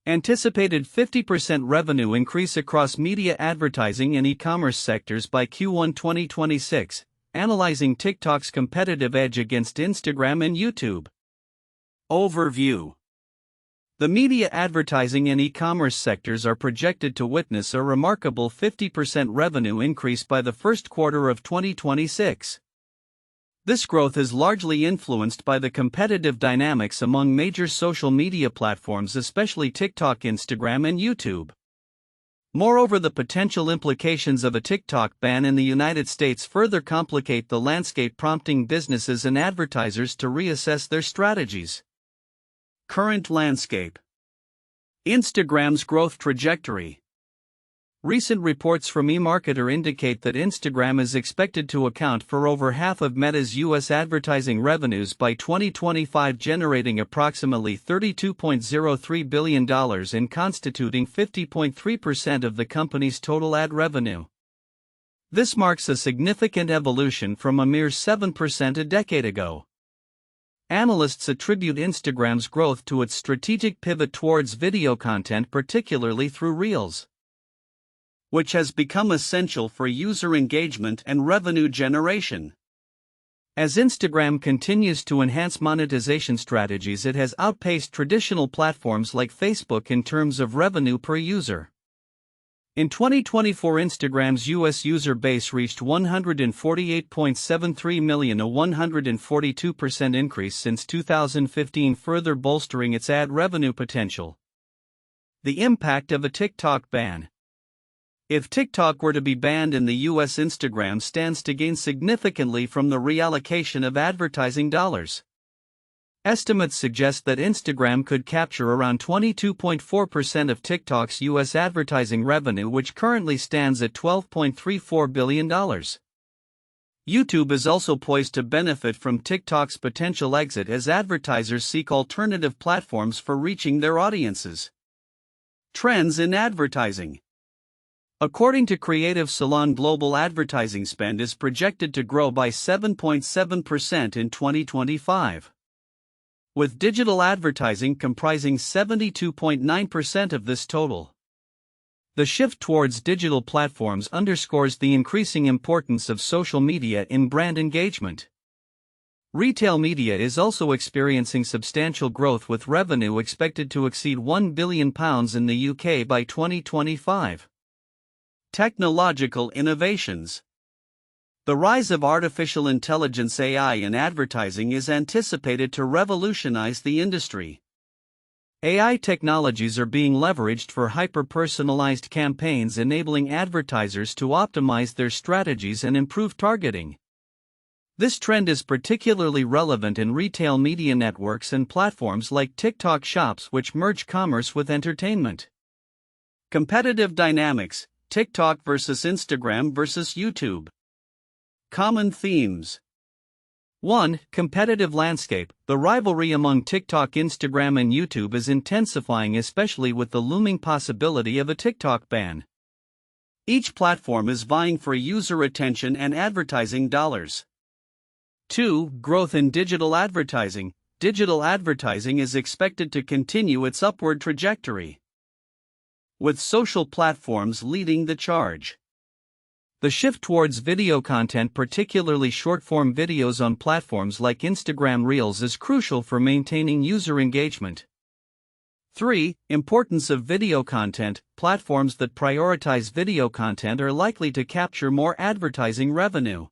Anticipated 50% revenue increase across media advertising and e-commerce sectors by Q1 2026, analyzing TikTok's competitive edge against Instagram and YouTube. Overview. The media advertising and e-commerce sectors are projected to witness a remarkable 50% revenue increase by the first quarter of 2026. This growth is largely influenced by the competitive dynamics among major social media platforms, especially TikTok, Instagram, and YouTube. Moreover, the potential implications of a TikTok ban in the United States further complicate the landscape, prompting businesses and advertisers to reassess their strategies. Current landscape. Instagram's growth trajectory. Recent reports from eMarketer indicate that Instagram is expected to account for over half of Meta's U.S. advertising revenues by 2025, generating approximately $32.03 billion and constituting 50.3% of the company's total ad revenue. This marks a significant evolution from a mere 7% a decade ago. Analysts attribute Instagram's growth to its strategic pivot towards video content, particularly through Reels, which has become essential for user engagement and revenue generation. As Instagram continues to enhance monetization strategies, it has outpaced traditional platforms like Facebook in terms of revenue per user. In 2024, Instagram's U.S. user base reached 148.73 million, a 142% increase since 2015, further bolstering its ad revenue potential. The impact of a TikTok ban. If TikTok were to be banned in the US, Instagram stands to gain significantly from the reallocation of advertising dollars. Estimates suggest that Instagram could capture around 22.4% of TikTok's US advertising revenue, which currently stands at $12.34 billion. YouTube is also poised to benefit from TikTok's potential exit as advertisers seek alternative platforms for reaching their audiences. Trends in advertising. According to Creative Salon, global advertising spend is projected to grow by 7.7% in 2025, with digital advertising comprising 72.9% of this total. The shift towards digital platforms underscores the increasing importance of social media in brand engagement. Retail media is also experiencing substantial growth, with revenue expected to exceed £1 billion in the UK by 2025. Technological innovations. The rise of artificial intelligence (AI) in advertising is anticipated to revolutionize the industry. AI technologies are being leveraged for hyper-personalized campaigns, enabling advertisers to optimize their strategies and improve targeting. This trend is particularly relevant in retail media networks and platforms like TikTok Shops, which merge commerce with entertainment. Competitive dynamics. TikTok versus Instagram versus YouTube. Common themes. 1. Competitive landscape. The rivalry among TikTok, Instagram, and YouTube is intensifying, especially with the looming possibility of a TikTok ban. Each platform is vying for user attention and advertising dollars. 2. Growth in digital advertising. Digital advertising is expected to continue its upward trajectory, with social platforms leading the charge. The shift towards video content, particularly short-form videos on platforms like Instagram Reels, is crucial for maintaining user engagement. 3. Importance of video content. Platforms that prioritize video content are likely to capture more advertising revenue.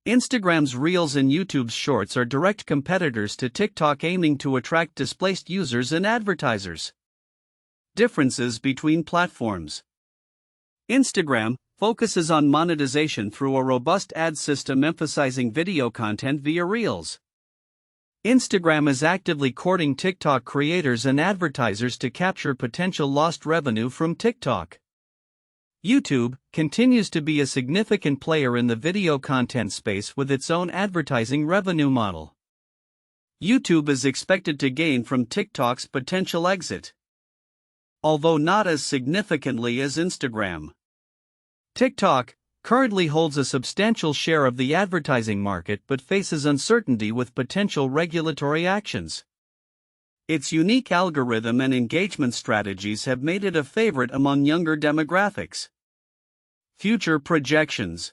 Instagram's Reels and YouTube's Shorts are direct competitors to TikTok, aiming to attract displaced users and advertisers. Differences between platforms. Instagram focuses on monetization through a robust ad system emphasizing video content via Reels. Instagram is actively courting TikTok creators and advertisers to capture potential lost revenue from TikTok. YouTube continues to be a significant player in the video content space with its own advertising revenue model. YouTube is expected to gain from TikTok's potential exit, although not as significantly as Instagram. TikTok currently holds a substantial share of the advertising market but faces uncertainty with potential regulatory actions. Its unique algorithm and engagement strategies have made it a favorite among younger demographics. Future projections.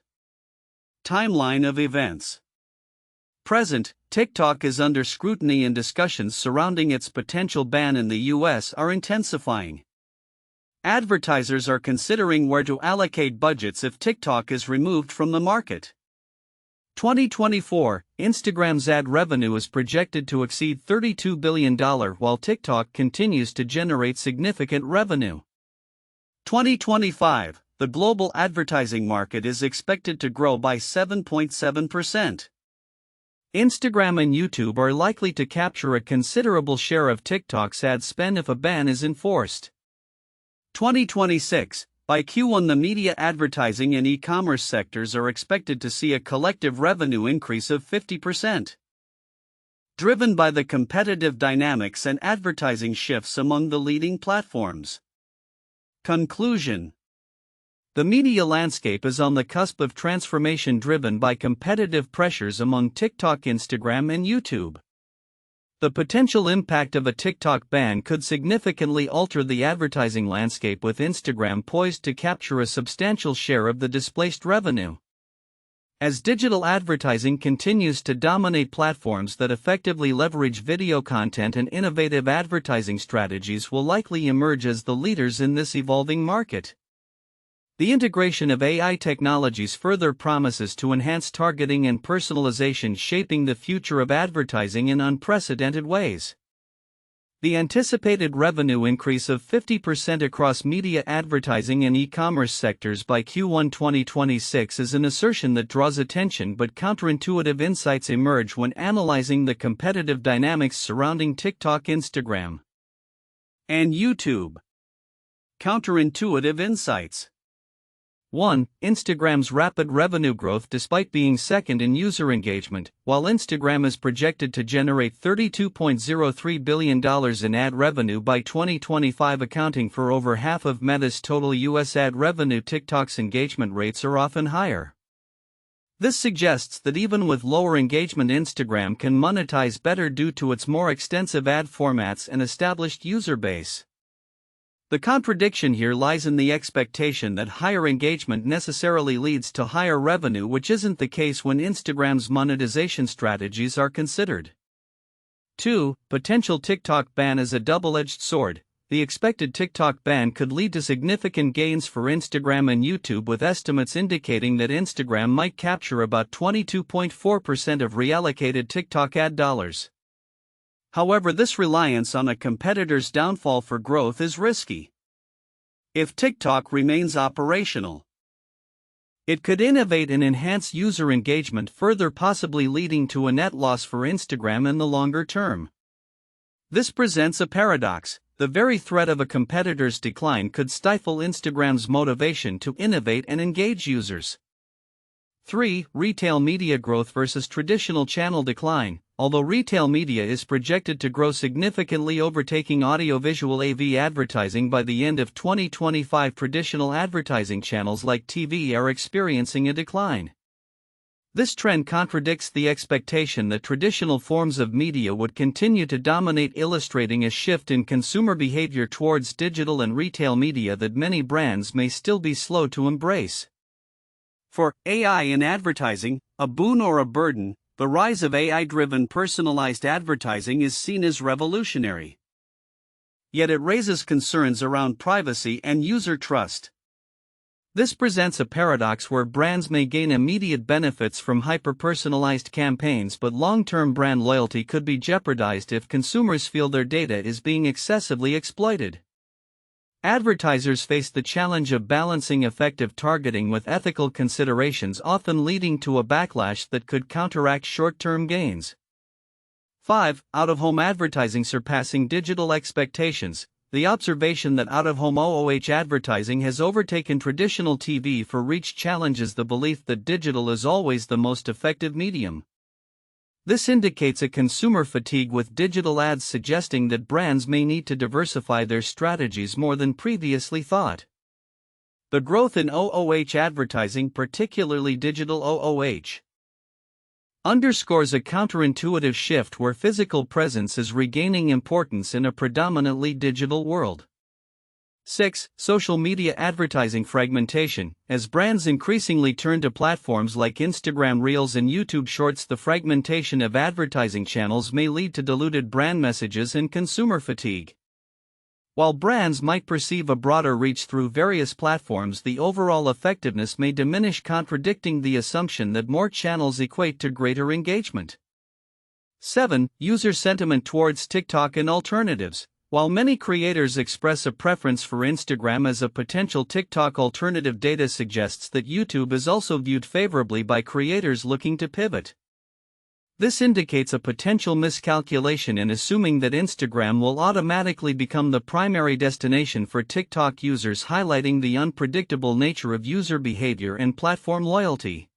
Timeline of events. Present, TikTok is under scrutiny and discussions surrounding its potential ban in the US are intensifying. Advertisers are considering where to allocate budgets if TikTok is removed from the market. 2024, Instagram's ad revenue is projected to exceed $32 billion while TikTok continues to generate significant revenue. 2025, the global advertising market is expected to grow by 7.7%. Instagram and YouTube are likely to capture a considerable share of TikTok's ad spend if a ban is enforced. 2026, by Q1 the media advertising and e-commerce sectors are expected to see a collective revenue increase of 50%. Driven by the competitive dynamics and advertising shifts among the leading platforms. Conclusion. The media landscape is on the cusp of transformation driven by competitive pressures among TikTok, Instagram, and YouTube. The potential impact of a TikTok ban could significantly alter the advertising landscape, with Instagram poised to capture a substantial share of the displaced revenue. As digital advertising continues to dominate platforms that effectively leverage video content, and innovative advertising strategies will likely emerge as the leaders in this evolving market. The integration of AI technologies further promises to enhance targeting and personalization, shaping the future of advertising in unprecedented ways. The anticipated revenue increase of 50% across media advertising and e-commerce sectors by Q1 2026 is an assertion that draws attention, but counterintuitive insights emerge when analyzing the competitive dynamics surrounding TikTok, Instagram, and YouTube. Counterintuitive insights. 1. Instagram's rapid revenue growth despite being second in user engagement. While Instagram is projected to generate $32.03 billion in ad revenue by 2025, accounting for over half of Meta's total US ad revenue, TikTok's engagement rates are often higher. This suggests that even with lower engagement, Instagram can monetize better due to its more extensive ad formats and established user base. The contradiction here lies in the expectation that higher engagement necessarily leads to higher revenue, which isn't the case when Instagram's monetization strategies are considered. 2. Potential TikTok ban is a double-edged sword. The expected TikTok ban could lead to significant gains for Instagram and YouTube, with estimates indicating that Instagram might capture about 22.4% of reallocated TikTok ad dollars. However, this reliance on a competitor's downfall for growth is risky. If TikTok remains operational, it could innovate and enhance user engagement further, possibly leading to a net loss for Instagram in the longer term. This presents a paradox. The very threat of a competitor's decline could stifle Instagram's motivation to innovate and engage users. 3. Retail media growth versus traditional channel decline. Although retail media is projected to grow significantly, overtaking audiovisual AV advertising by the end of 2025, traditional advertising channels like TV are experiencing a decline. This trend contradicts the expectation that traditional forms of media would continue to dominate, illustrating a shift in consumer behavior towards digital and retail media that many brands may still be slow to embrace. For AI in advertising, a boon or a burden, the rise of AI-driven personalized advertising is seen as revolutionary. Yet it raises concerns around privacy and user trust. This presents a paradox where brands may gain immediate benefits from hyper-personalized campaigns, but long-term brand loyalty could be jeopardized if consumers feel their data is being excessively exploited. Advertisers face the challenge of balancing effective targeting with ethical considerations, often leading to a backlash that could counteract short-term gains. 5. Out-of-home advertising surpassing digital expectations. The observation that out-of-home OOH advertising has overtaken traditional TV for reach challenges the belief that digital is always the most effective medium. This indicates a consumer fatigue with digital ads, suggesting that brands may need to diversify their strategies more than previously thought. The growth in OOH advertising, particularly digital OOH. underscores a counterintuitive shift where physical presence is regaining importance in a predominantly digital world. 6. Social media advertising fragmentation. As brands increasingly turn to platforms like Instagram Reels and YouTube Shorts, the fragmentation of advertising channels may lead to diluted brand messages and consumer fatigue. While brands might perceive a broader reach through various platforms, the overall effectiveness may diminish, contradicting the assumption that more channels equate to greater engagement. 7. User sentiment towards TikTok and alternatives. While many creators express a preference for Instagram as a potential TikTok alternative, data suggests that YouTube is also viewed favorably by creators looking to pivot. This indicates a potential miscalculation in assuming that Instagram will automatically become the primary destination for TikTok users, highlighting the unpredictable nature of user behavior and platform loyalty.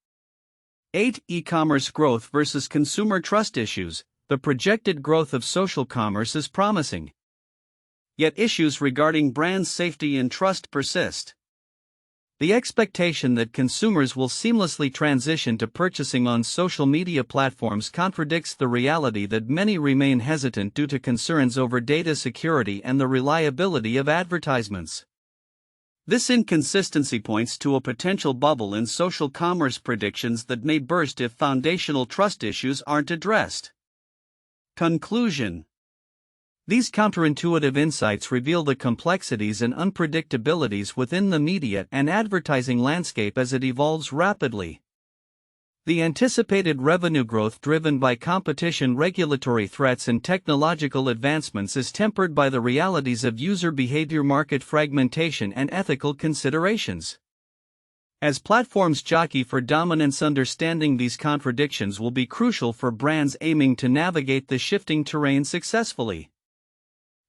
8. E-commerce growth versus consumer trust issues. The projected growth of social commerce is promising. Yet issues regarding brand safety and trust persist. The expectation that consumers will seamlessly transition to purchasing on social media platforms contradicts the reality that many remain hesitant due to concerns over data security and the reliability of advertisements. This inconsistency points to a potential bubble in social commerce predictions that may burst if foundational trust issues aren't addressed. Conclusion. These counterintuitive insights reveal the complexities and unpredictabilities within the media and advertising landscape as it evolves rapidly. The anticipated revenue growth driven by competition, regulatory threats, and technological advancements is tempered by the realities of user behavior, market fragmentation, and ethical considerations. As platforms jockey for dominance, understanding these contradictions will be crucial for brands aiming to navigate the shifting terrain successfully.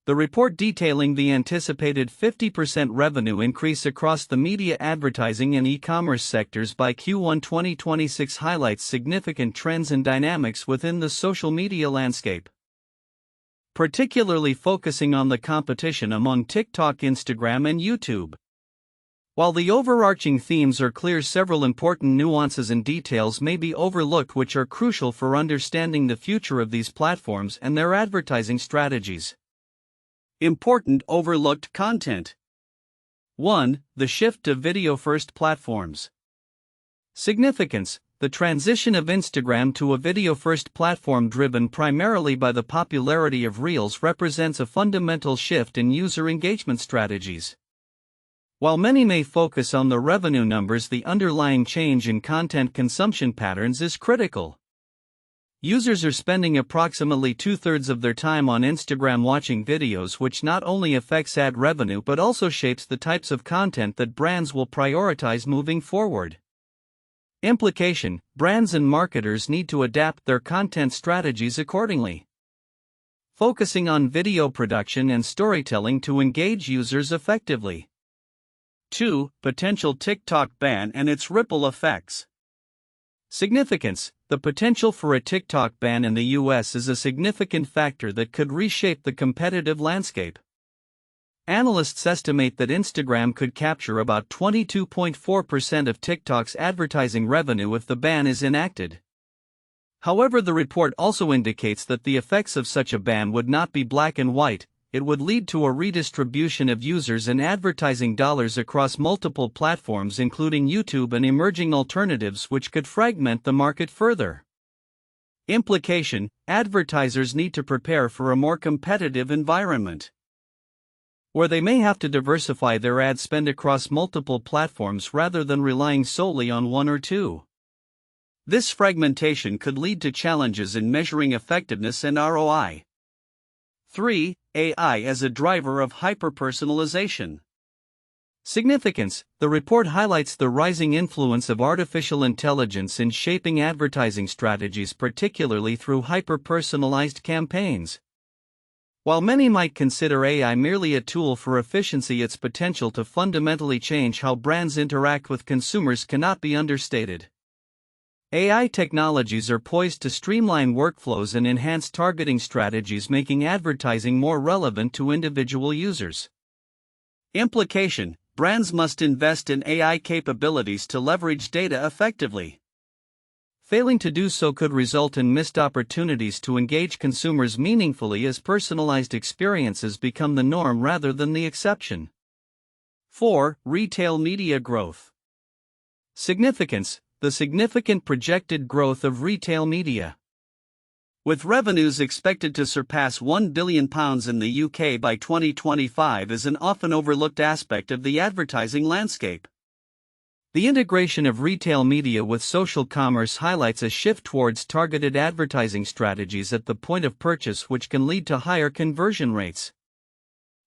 The report detailing the anticipated 50% revenue increase across the media, advertising, and e-commerce sectors by Q1 2026 highlights significant trends and dynamics within the social media landscape. Particularly focusing on the competition among TikTok, Instagram, and YouTube. While the overarching themes are clear, several important nuances and details may be overlooked which are crucial for understanding the future of these platforms and their advertising strategies. Important overlooked content. 1. The shift to video-first platforms. Significance. The transition of Instagram to a video-first platform driven primarily by the popularity of Reels represents a fundamental shift in user engagement strategies. While many may focus on the revenue numbers, the underlying change in content consumption patterns is critical. Users are spending approximately 2/3 of their time on Instagram watching videos, which not only affects ad revenue but also shapes the types of content that brands will prioritize moving forward. Implication: brands and marketers need to adapt their content strategies accordingly, focusing on video production and storytelling to engage users effectively. 2. Potential TikTok ban and its ripple effects. Significance. The potential for a TikTok ban in the US is a significant factor that could reshape the competitive landscape. Analysts estimate that Instagram could capture about 22.4% of TikTok's advertising revenue if the ban is enacted. However, the report also indicates that the effects of such a ban would not be black and white. It would lead to a redistribution of users and advertising dollars across multiple platforms, including YouTube and emerging alternatives, which could fragment the market further. Implication: advertisers need to prepare for a more competitive environment, where they may have to diversify their ad spend across multiple platforms rather than relying solely on one or two. This fragmentation could lead to challenges in measuring effectiveness and ROI. 3. AI as a driver of hyperpersonalization. Significance. The report highlights the rising influence of artificial intelligence in shaping advertising strategies, particularly through hyper-personalized campaigns. While many might consider AI merely a tool for efficiency, its potential to fundamentally change how brands interact with consumers cannot be understated. AI technologies are poised to streamline workflows and enhance targeting strategies, making advertising more relevant to individual users. Implication: brands must invest in AI capabilities to leverage data effectively. Failing to do so could result in missed opportunities to engage consumers meaningfully as personalized experiences become the norm rather than the exception. 4. Retail media growth. Significance: the significant projected growth of retail media. With revenues expected to surpass £1 billion in the UK by 2025 is an often overlooked aspect of the advertising landscape. The integration of retail media with social commerce highlights a shift towards targeted advertising strategies at the point of purchase, which can lead to higher conversion rates.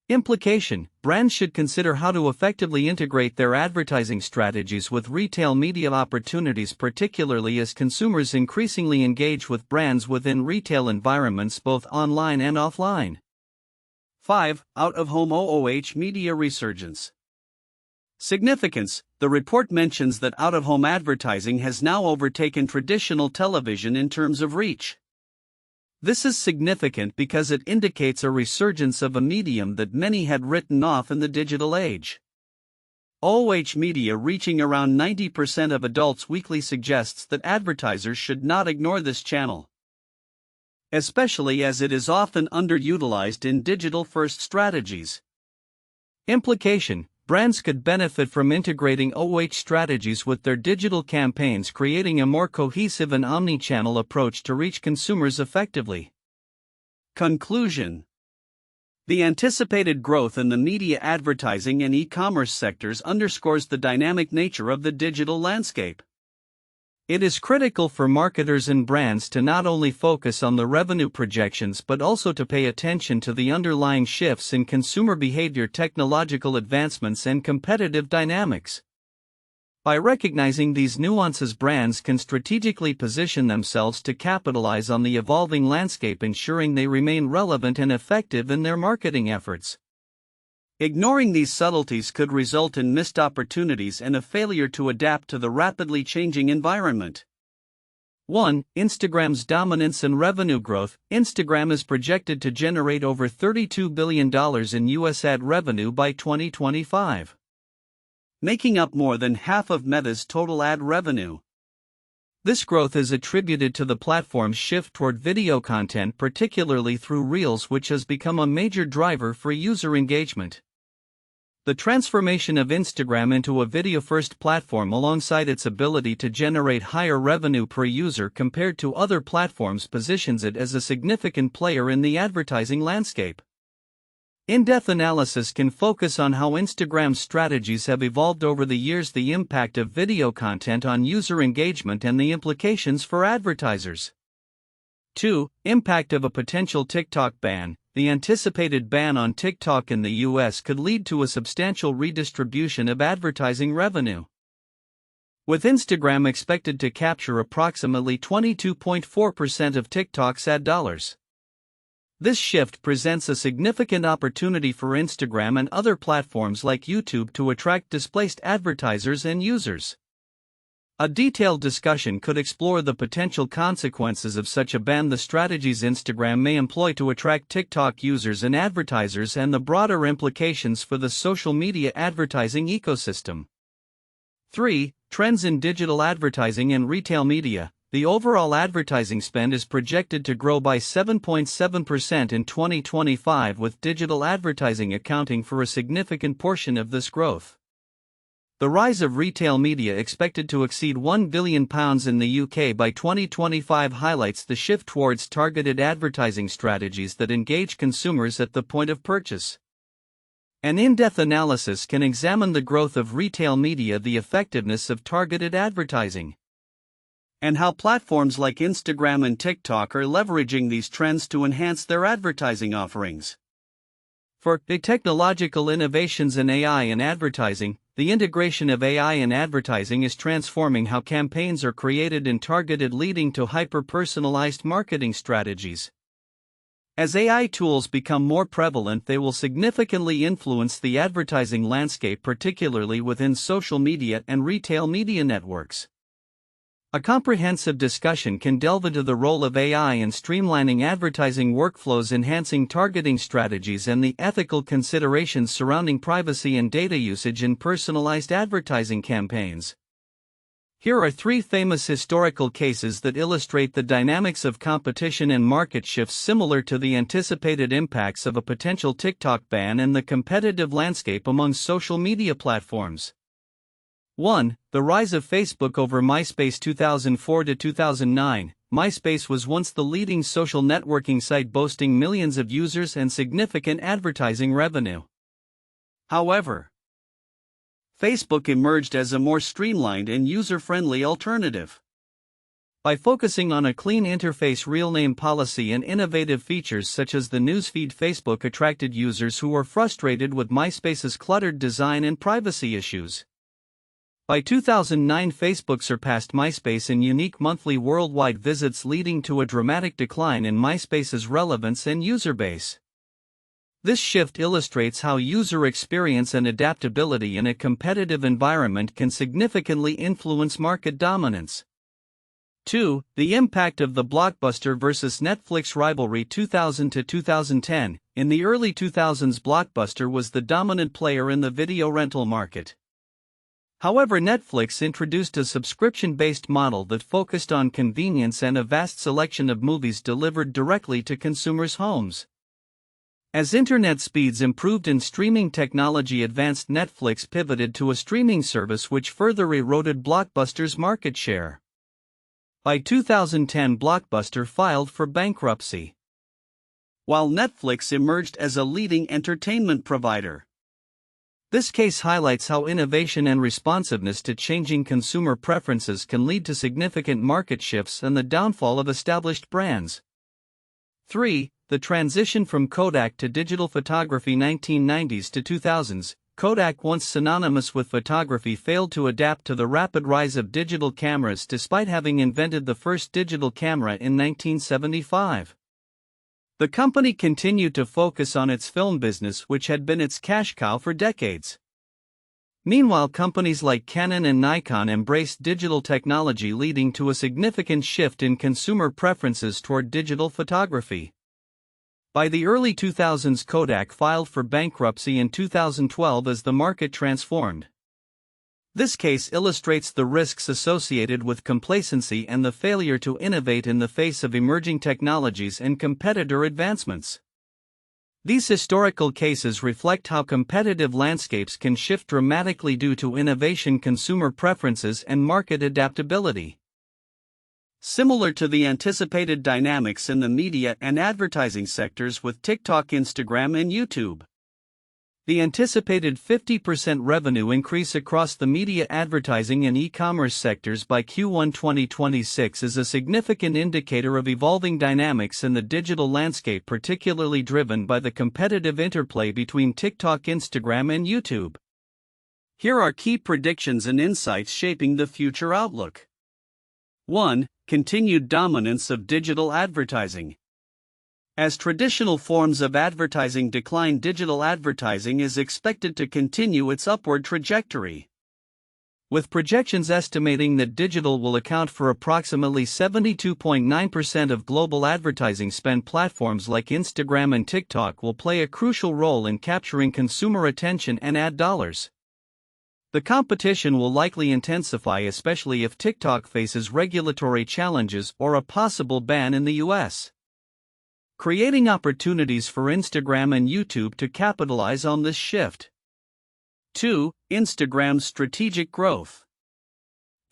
Implication: brands should consider how to effectively integrate their advertising strategies with retail media opportunities, particularly as consumers increasingly engage with brands within retail environments both online and offline. 5. Out-of-home OOH media resurgence. Significance: the report mentions that out-of-home advertising has now overtaken traditional television in terms of reach. This is significant because it indicates a resurgence of a medium that many had written off in the digital age. OOH media reaching around 90% of adults weekly suggests that advertisers should not ignore this channel, especially as it is often underutilized in digital-first strategies. Implication: brands could benefit from integrating OOH strategies with their digital campaigns, creating a more cohesive and omni-channel approach to reach consumers effectively. Conclusion: the anticipated growth in the media advertising and e-commerce sectors underscores the dynamic nature of the digital landscape. It is critical for marketers and brands to not only focus on the revenue projections but also to pay attention to the underlying shifts in consumer behavior, technological advancements, and competitive dynamics. By recognizing these nuances, brands can strategically position themselves to capitalize on the evolving landscape, ensuring they remain relevant and effective in their marketing efforts. Ignoring these subtleties could result in missed opportunities and a failure to adapt to the rapidly changing environment. 1. Instagram's dominance and revenue growth. Instagram is projected to generate over $32 billion in US ad revenue by 2025, making up more than half of Meta's total ad revenue. This growth is attributed to the platform's shift toward video content, particularly through Reels, which has become a major driver for user engagement. The transformation of Instagram into a video-first platform, alongside its ability to generate higher revenue per user compared to other platforms, positions it as a significant player in the advertising landscape. In-depth analysis can focus on how Instagram's strategies have evolved over the years, the impact of video content on user engagement, and the implications for advertisers. 2. Impact of a potential TikTok ban. The anticipated ban on TikTok in the US could lead to a substantial redistribution of advertising revenue, with Instagram expected to capture approximately 22.4% of TikTok's ad dollars. This shift presents a significant opportunity for Instagram and other platforms like YouTube to attract displaced advertisers and users. A detailed discussion could explore the potential consequences of such a ban, the strategies Instagram may employ to attract TikTok users and advertisers, and the broader implications for the social media advertising ecosystem. 3. Trends in digital advertising and retail media. The overall advertising spend is projected to grow by 7.7% in 2025, with digital advertising accounting for a significant portion of this growth. The rise of retail media, expected to exceed £1 billion in the UK by 2025, highlights the shift towards targeted advertising strategies that engage consumers at the point of purchase. An in-depth analysis can examine the growth of retail media, the effectiveness of targeted advertising, and how platforms like Instagram and TikTok are leveraging these trends to enhance their advertising offerings. For the technological innovations in AI in advertising. The integration of AI in advertising is transforming how campaigns are created and targeted, leading to hyper-personalized marketing strategies. As AI tools become more prevalent, they will significantly influence the advertising landscape, particularly within social media and retail media networks. A comprehensive discussion can delve into the role of AI in streamlining advertising workflows, enhancing targeting strategies, and the ethical considerations surrounding privacy and data usage in personalized advertising campaigns. Here are three famous historical cases that illustrate the dynamics of competition and market shifts similar to the anticipated impacts of a potential TikTok ban and the competitive landscape among social media platforms. 1. The rise of Facebook over MySpace 2004 to 2009. MySpace was once the leading social networking site boasting millions of users and significant advertising revenue. However, Facebook emerged as a more streamlined and user-friendly alternative. By focusing on a clean interface, real name policy, and innovative features such as the newsfeed, Facebook attracted users who were frustrated with MySpace's cluttered design and privacy issues. By 2009, Facebook surpassed MySpace in unique monthly worldwide visits, leading to a dramatic decline in MySpace's relevance and user base. This shift illustrates how user experience and adaptability in a competitive environment can significantly influence market dominance. 2. The impact of the Blockbuster versus Netflix rivalry 2000 to 2010. In the early 2000s, Blockbuster was the dominant player in the video rental market. However, Netflix introduced a subscription-based model that focused on convenience and a vast selection of movies delivered directly to consumers' homes. As internet speeds improved and streaming technology advanced, Netflix pivoted to a streaming service which further eroded Blockbuster's market share. By 2010, Blockbuster filed for bankruptcy, while Netflix emerged as a leading entertainment provider. This case highlights how innovation and responsiveness to changing consumer preferences can lead to significant market shifts and the downfall of established brands. 3. The transition from Kodak to digital photography 1990s to 2000s. Kodak, once synonymous with photography, failed to adapt to the rapid rise of digital cameras despite having invented the first digital camera in 1975. The company continued to focus on its film business, which had been its cash cow for decades. Meanwhile, companies like Canon and Nikon embraced digital technology, leading to a significant shift in consumer preferences toward digital photography. By the early 2000s, Kodak filed for bankruptcy in 2012 as the market transformed. This case illustrates the risks associated with complacency and the failure to innovate in the face of emerging technologies and competitor advancements. These historical cases reflect how competitive landscapes can shift dramatically due to innovation, consumer preferences, and market adaptability. Similar to the anticipated dynamics in the media and advertising sectors with TikTok, Instagram, and YouTube, the anticipated 50% revenue increase across the media, advertising, and e-commerce sectors by Q1 2026 is a significant indicator of evolving dynamics in the digital landscape, particularly driven by the competitive interplay between TikTok, Instagram, and YouTube. Here are key predictions and insights shaping the future outlook. 1. Continued dominance of digital advertising. As traditional forms of advertising decline, digital advertising is expected to continue its upward trajectory, with projections estimating that digital will account for approximately 72.9% of global advertising spend. Platforms like Instagram and TikTok will play a crucial role in capturing consumer attention and ad dollars. The competition will likely intensify, especially if TikTok faces regulatory challenges or a possible ban in the US, creating opportunities for Instagram and YouTube to capitalize on this shift. 2. Instagram's strategic growth.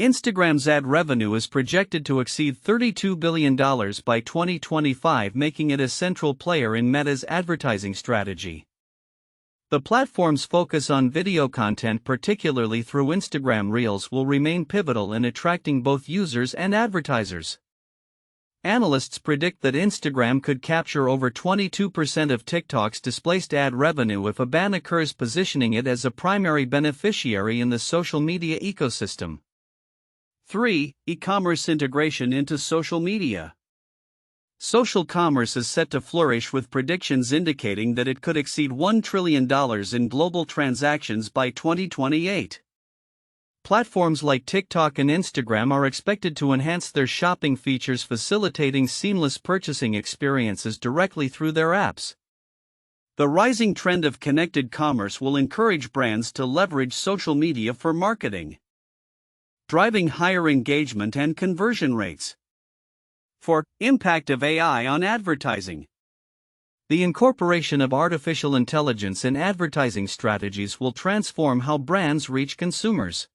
Instagram's ad revenue is projected to exceed $32 billion by 2025, making it a central player in Meta's advertising strategy. The platform's focus on video content, particularly through Instagram Reels, will remain pivotal in attracting both users and advertisers. Analysts predict that Instagram could capture over 22% of TikTok's displaced ad revenue if a ban occurs, positioning it as a primary beneficiary in the social media ecosystem. 3. E-commerce integration into social media. Social commerce is set to flourish, with predictions indicating that it could exceed $1 trillion in global transactions by 2028. Platforms like TikTok and Instagram are expected to enhance their shopping features, facilitating seamless purchasing experiences directly through their apps. The rising trend of connected commerce will encourage brands to leverage social media for marketing. driving higher engagement and conversion rates. 4. Impact of AI on advertising. The incorporation of artificial intelligence in advertising strategies will transform how brands reach consumers.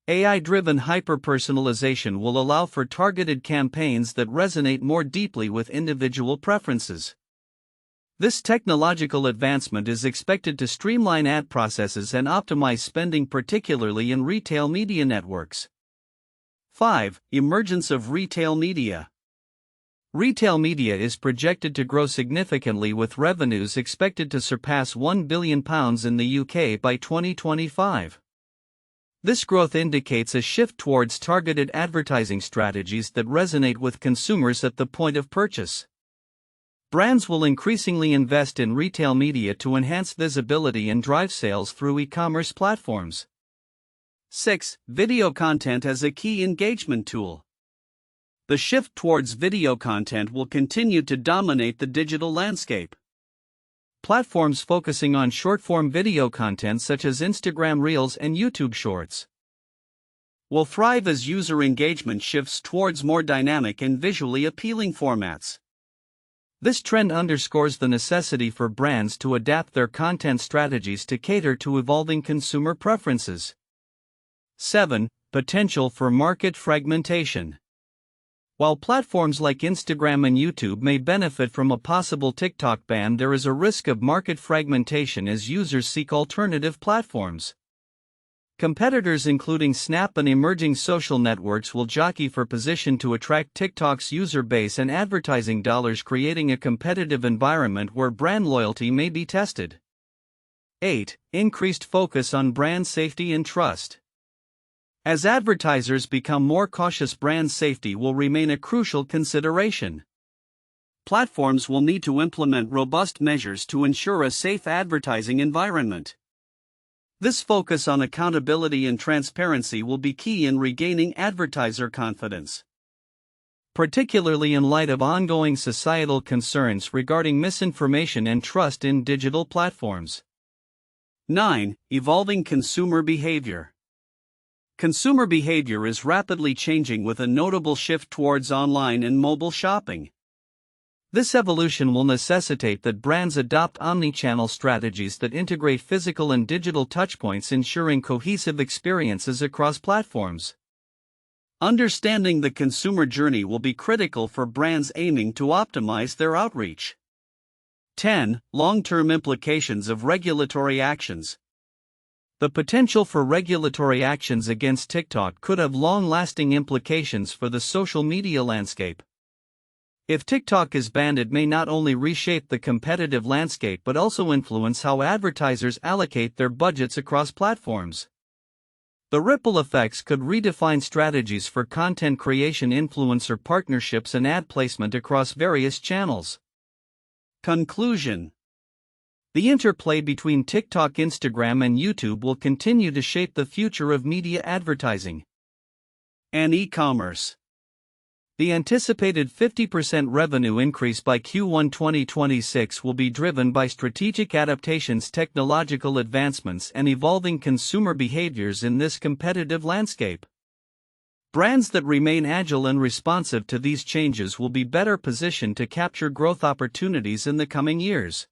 AI-driven hyper-personalization will allow for targeted campaigns that resonate more deeply with individual preferences. This technological advancement is expected to streamline ad processes and optimize spending, particularly in retail media networks. 5. Emergence of retail media. Retail media is projected to grow significantly, with revenues expected to surpass £1 billion in the UK by 2025. This growth indicates a shift towards targeted advertising strategies that resonate with consumers at the point of purchase. Brands will increasingly invest in retail media to enhance visibility and drive sales through e-commerce platforms. 6. Video content as a key engagement tool. The shift towards video content will continue to dominate the digital landscape. Platforms focusing on short-form video content such as Instagram Reels and YouTube Shorts will thrive as user engagement shifts towards more dynamic and visually appealing formats. This trend underscores the necessity for brands to adapt their content strategies to cater to evolving consumer preferences. 7. Potential for market fragmentation. While platforms like Instagram and YouTube may benefit from a possible TikTok ban, there is a risk of market fragmentation as users seek alternative platforms. Competitors including Snap and emerging social networks will jockey for position to attract TikTok's user base and advertising dollars, creating a competitive environment where brand loyalty may be tested. 8. Increased focus on brand safety and trust. As advertisers become more cautious, brand safety will remain a crucial consideration. Platforms will need to implement robust measures to ensure a safe advertising environment. This focus on accountability and transparency will be key in regaining advertiser confidence, particularly in light of ongoing societal concerns regarding misinformation and trust in digital platforms. 9. Evolving consumer behavior. Consumer behavior is rapidly changing, with a notable shift towards online and mobile shopping. This evolution will necessitate that brands adopt omnichannel strategies that integrate physical and digital touchpoints, ensuring cohesive experiences across platforms. Understanding the consumer journey will be critical for brands aiming to optimize their outreach. 10. Long-term implications of regulatory actions. The potential for regulatory actions against TikTok could have long-lasting implications for the social media landscape. If TikTok is banned, it may not only reshape the competitive landscape but also influence how advertisers allocate their budgets across platforms. The ripple effects could redefine strategies for content creation, influencer partnerships, and ad placement across various channels. Conclusion. The interplay between TikTok, Instagram, and YouTube will continue to shape the future of media advertising and e-commerce. The anticipated 50% revenue increase by Q1 2026 will be driven by strategic adaptations, technological advancements, and evolving consumer behaviors in this competitive landscape. Brands that remain agile and responsive to these changes will be better positioned to capture growth opportunities in the coming years.